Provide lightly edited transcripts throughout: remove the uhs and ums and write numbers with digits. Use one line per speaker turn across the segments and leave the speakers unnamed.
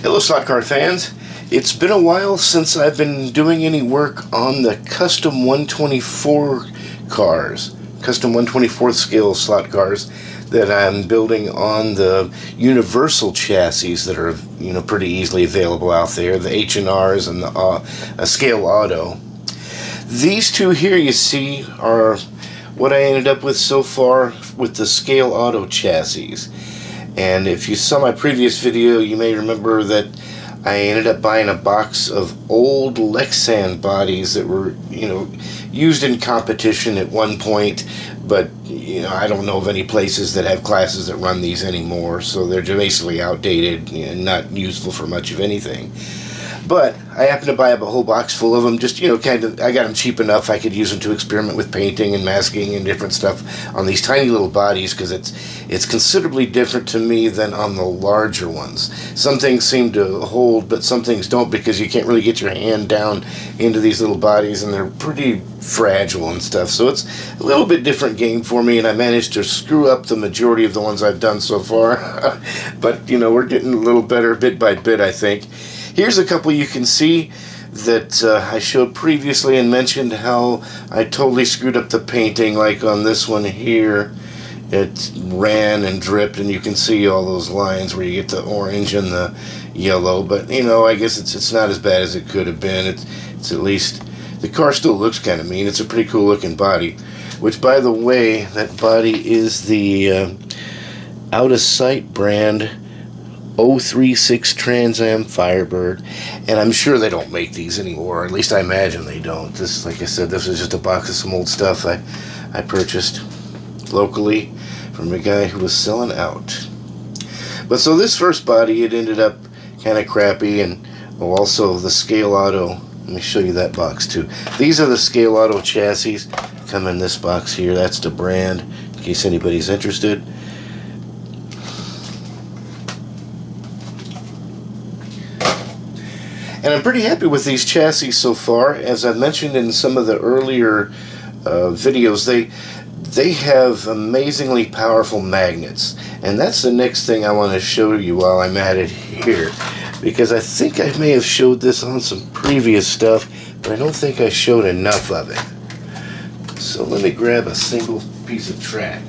Hello Slotcar fans. It's been a while since I've been doing any work on the custom 124 cars, custom 124th scale slot cars that I'm building on the universal chassis that are pretty easily available out there, the H&Rs and the Scale Auto. These two here you see are what I ended up with so far with the Scale Auto chassis. And if you saw my previous video, you may remember that I ended up buying a box of old Lexan bodies that were, used in competition at one point, but, I don't know of any places that have classes that run these anymore, so they're basically outdated and not useful for much of anything. But I happened to buy up a whole box full of them, just, I got them cheap enough I could use them to experiment with painting and masking and different stuff on these tiny little bodies, because it's considerably different to me than on the larger ones. Some things seem to hold, but some things don't, because you can't really get your hand down into these little bodies, and they're pretty fragile and stuff. So it's a little bit different game for me, and I managed to screw up the majority of the ones I've done so far. But, we're getting a little better bit by bit, I think. Here's a couple you can see that I showed previously and mentioned how I totally screwed up the painting. Like on this one here, it ran and dripped, and you can see all those lines where you get the orange and the yellow. But I guess it's not as bad as it could have been. It's at least, the car still looks kind of mean. It's a pretty cool looking body, which, by the way, that body is the Out of Sight brand 036 Trans Am Firebird, and I'm sure they don't make these anymore, or at least I imagine they don't. This, like I said, this was just a box of some old stuff I purchased locally from a guy who was selling out. But so this first body, it ended up kind of crappy, and also the Scale Auto. Let me show you that box too. These are the Scale Auto chassis, come in this box here. That's the brand, in case anybody's interested. And I'm pretty happy with these chassis so far. As I mentioned in some of the earlier videos, they have amazingly powerful magnets. And that's the next thing I want to show you while I'm at it here. Because I think I may have showed this on some previous stuff, but I don't think I showed enough of it. So let me grab a single piece of track.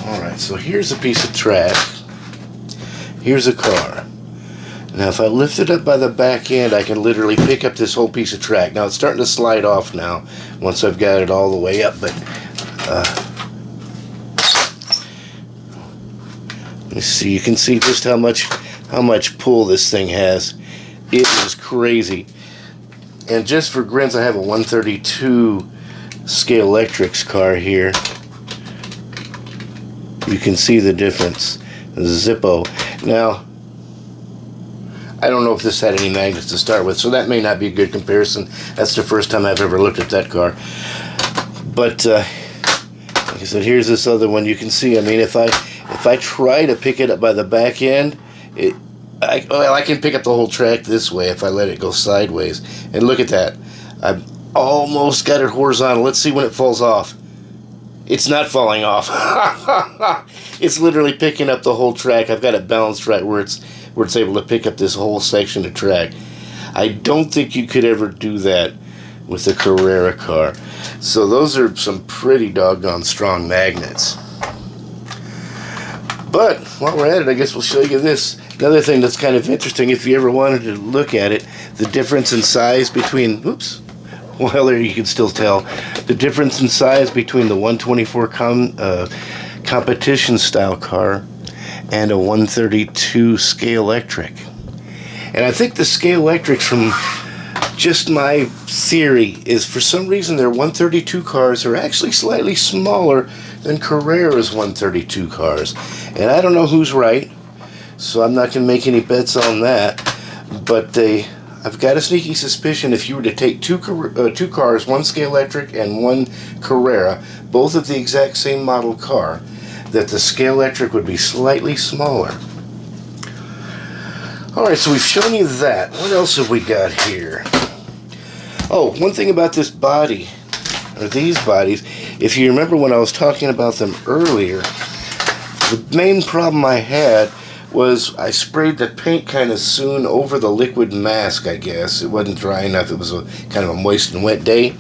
Alright, so here's a piece of track. Here's a car. Now if I lift it up by the back end, I can literally pick up this whole piece of track. Now it's starting to slide off now once I've got it all the way up, but let me see, you can see just how much pull this thing has. It is crazy. And just for grins, I have a 132 Scale Electrics car here. You can see the difference. Zippo. Now, I don't know if this had any magnets to start with, so that may not be a good comparison. That's the first time I've ever looked at that car. But like I said, here's this other one. You can see, if I try to pick it up by the back end, I can pick up the whole track this way if I let it go sideways. And look at that. I've almost got it horizontal. Let's see when it falls off. It's not falling off. It's literally picking up the whole track. I've got it balanced right where it's able to pick up this whole section of track. I don't think you could ever do that with a Carrera car. So those are some pretty doggone strong magnets. But while we're at it, I guess we'll show you this. Another thing that's kind of interesting, if you ever wanted to look at it, the difference in size between, well, there you can still tell the difference in size between the 124 competition style car and a 132 Scale Electric. And I think the Scale Electrics, from just my theory, is for some reason their 132 cars are actually slightly smaller than Carrera's 132 cars. And I don't know who's right, so I'm not going to make any bets on that. But I've got a sneaky suspicion if you were to take two cars, one Scale Electric and one Carrera, both of the exact same model car, that the Scale Electric would be slightly smaller. Alright, so we've shown you that. What else have we got here? Oh, one thing about this body, or these bodies, if you remember when I was talking about them earlier, The main problem I had was I sprayed the paint kind of soon over the liquid mask, I guess. It wasn't dry enough. It was a kind of a moist and wet day.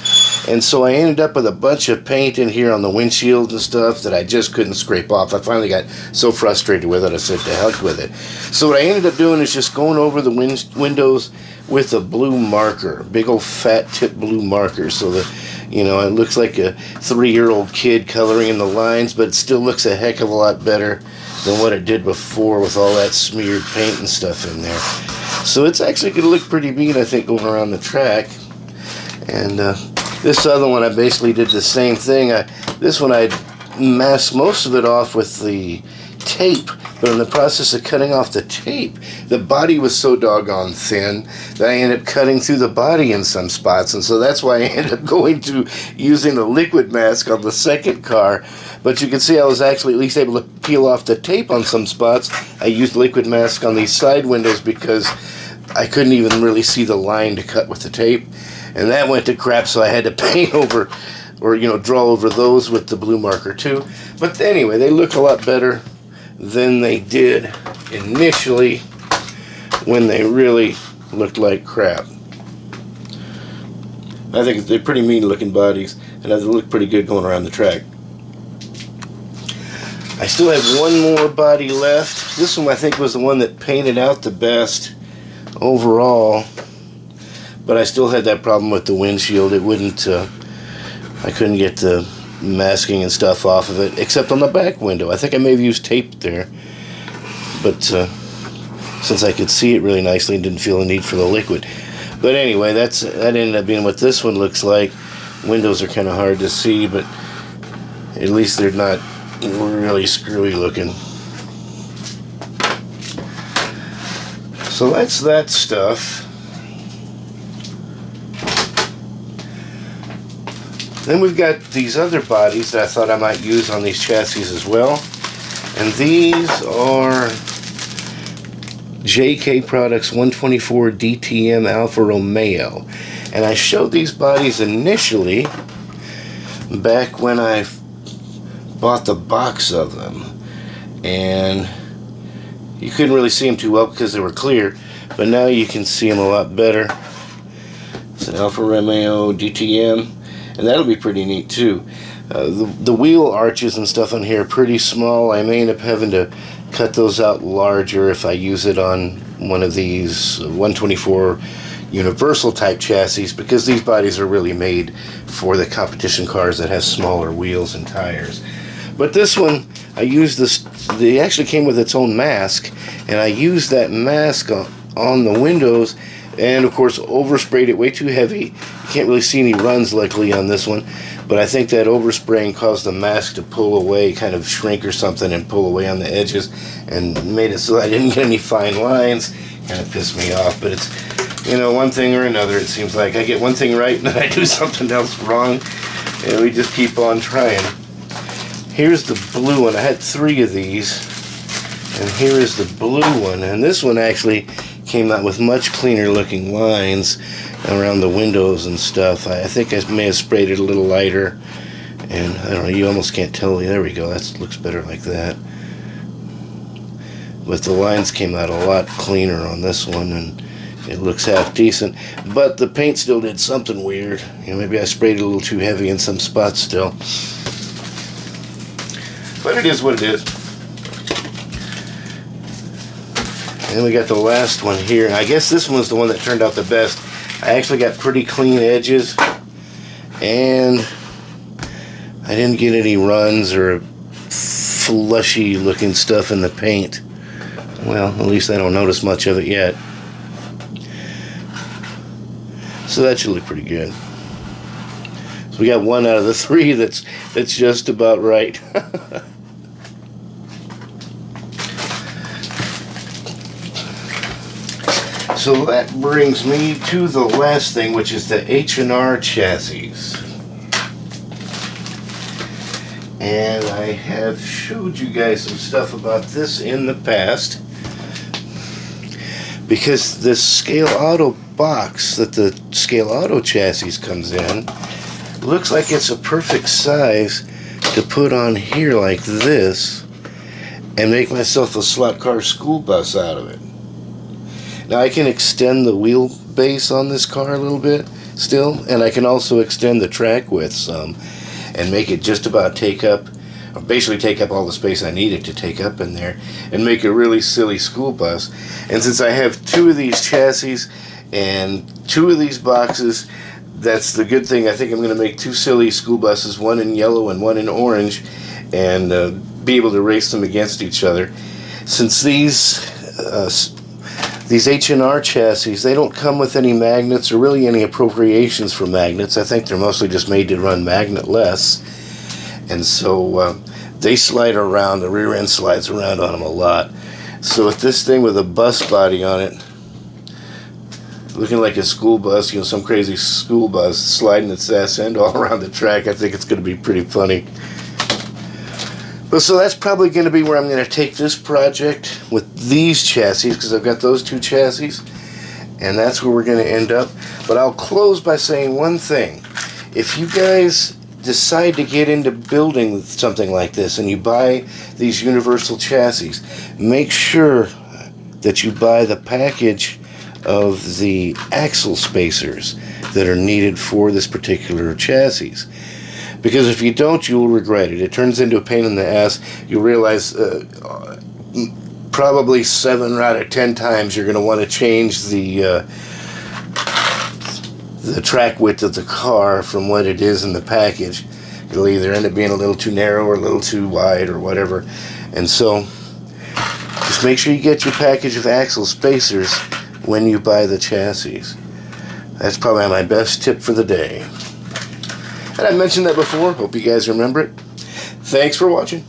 And so I ended up with a bunch of paint in here on the windshield and stuff that I just couldn't scrape off. I finally got so frustrated with it, I said to heck with it. So what I ended up doing is just going over the windows with a blue marker, big old fat tip blue marker, so that, you know, it looks like a 3-year-old kid coloring in the lines, but it still looks a heck of a lot better than what it did before with all that smeared paint and stuff in there. So it's actually going to look pretty neat, I think, going around the track. And this other one, I basically did the same thing. This one, I masked most of it off with the tape, but in the process of cutting off the tape, the body was so doggone thin that I ended up cutting through the body in some spots, and so that's why I ended up going to using the liquid mask on the second car. But you can see I was actually at least able to peel off the tape on some spots. I used liquid mask on these side windows because I couldn't even really see the line to cut with the tape, and that went to crap, so I had to paint over, or, you know, draw over those with the blue marker too. But anyway, they look a lot better than they did initially when they really looked like crap. I think they're pretty mean looking bodies, and they look pretty good going around the track. I still have one more body left. This one I think was the one that painted out the best overall, but I still had that problem with the windshield. It wouldn't, I couldn't get the masking and stuff off of it, except on the back window. I think I may have used tape there, but since I could see it really nicely and didn't feel the need for the liquid. But anyway, that ended up being what this one looks like. Windows are kind of hard to see, but at least they're not really screwy looking. So that's that stuff. Then we've got these other bodies that I thought I might use on these chassis as well. And these are JK Products 124 DTM Alfa Romeo. And I showed these bodies initially back when I bought the box of them. And you couldn't really see them too well because they were clear, but now you can see them a lot better. It's an Alfa Romeo DTM. And that'll be pretty neat too. The wheel arches and stuff on here are pretty small. I may end up having to cut those out larger if I use it on one of these 124 universal type chassis, because these bodies are really made for the competition cars that have smaller wheels and tires. But this one, I used this, it actually came with its own mask, and I used that mask on the windows, and of course oversprayed it way too heavy. You can't really see any runs luckily on this one, but I think that overspraying caused the mask to pull away, kind of shrink or something, and pull away on the edges, and made it so I didn't get any fine lines. Kind of pissed me off, but it's, you know, one thing or another. It seems like I get one thing right and then I do something else wrong, and we just keep on trying. Here's the blue one. I had 3 of these, and here is the blue one, and this one actually came out with much cleaner looking lines around the windows and stuff. I think I may have sprayed it a little lighter, and I don't know, you almost can't tell. There we go, that looks better like that. But the lines came out a lot cleaner on this one, and it looks half decent, but the paint still did something weird. You know, maybe I sprayed it a little too heavy in some spots still. But it is what it is. And we got the last one here. I guess this one was the one that turned out the best. I actually got pretty clean edges, and I didn't get any runs or flushy looking stuff in the paint. Well, at least I don't notice much of it yet. So that should look pretty good. So we got 1 out of the 3 that's just about right. So that brings me to the last thing, which is the H&R chassis. And I have showed you guys some stuff about this in the past, because this Scale Auto box that the Scale Auto chassis comes in looks like it's a perfect size to put on here like this, and make myself a slot car school bus out of it. Now I can extend the wheelbase on this car a little bit still, and I can also extend the track width some and make it just about take up, or basically take up all the space I need it to take up in there, and make a really silly school bus. And since I have 2 of these chassis and 2 of these boxes, that's the good thing. I think I'm going to make 2 silly school buses, one in yellow and one in orange, and be able to race them against each other. Since these H&R chassis, they don't come with any magnets or really any appropriations for magnets. I think they're mostly just made to run magnetless. And so they slide around, the rear end slides around on them a lot. So with this thing with a bus body on it, looking like a school bus, some crazy school bus sliding its ass end all around the track, I think it's going to be pretty funny. But so that's probably going to be where I'm going to take this project with these chassis, because I've got those 2 chassis, and that's where we're going to end up. But I'll close by saying one thing. If you guys decide to get into building something like this and you buy these universal chassis, make sure that you buy the package of the axle spacers that are needed for this particular chassis. Because if you don't, you'll regret it. It turns into a pain in the ass. You'll realize probably 7 out of 10 times you're going to want to change the track width of the car from what it is in the package. It'll either end up being a little too narrow or a little too wide or whatever. And so just make sure you get your package of axle spacers when you buy the chassis. That's probably my best tip for the day. And I mentioned that before. Hope you guys remember it. Thanks for watching.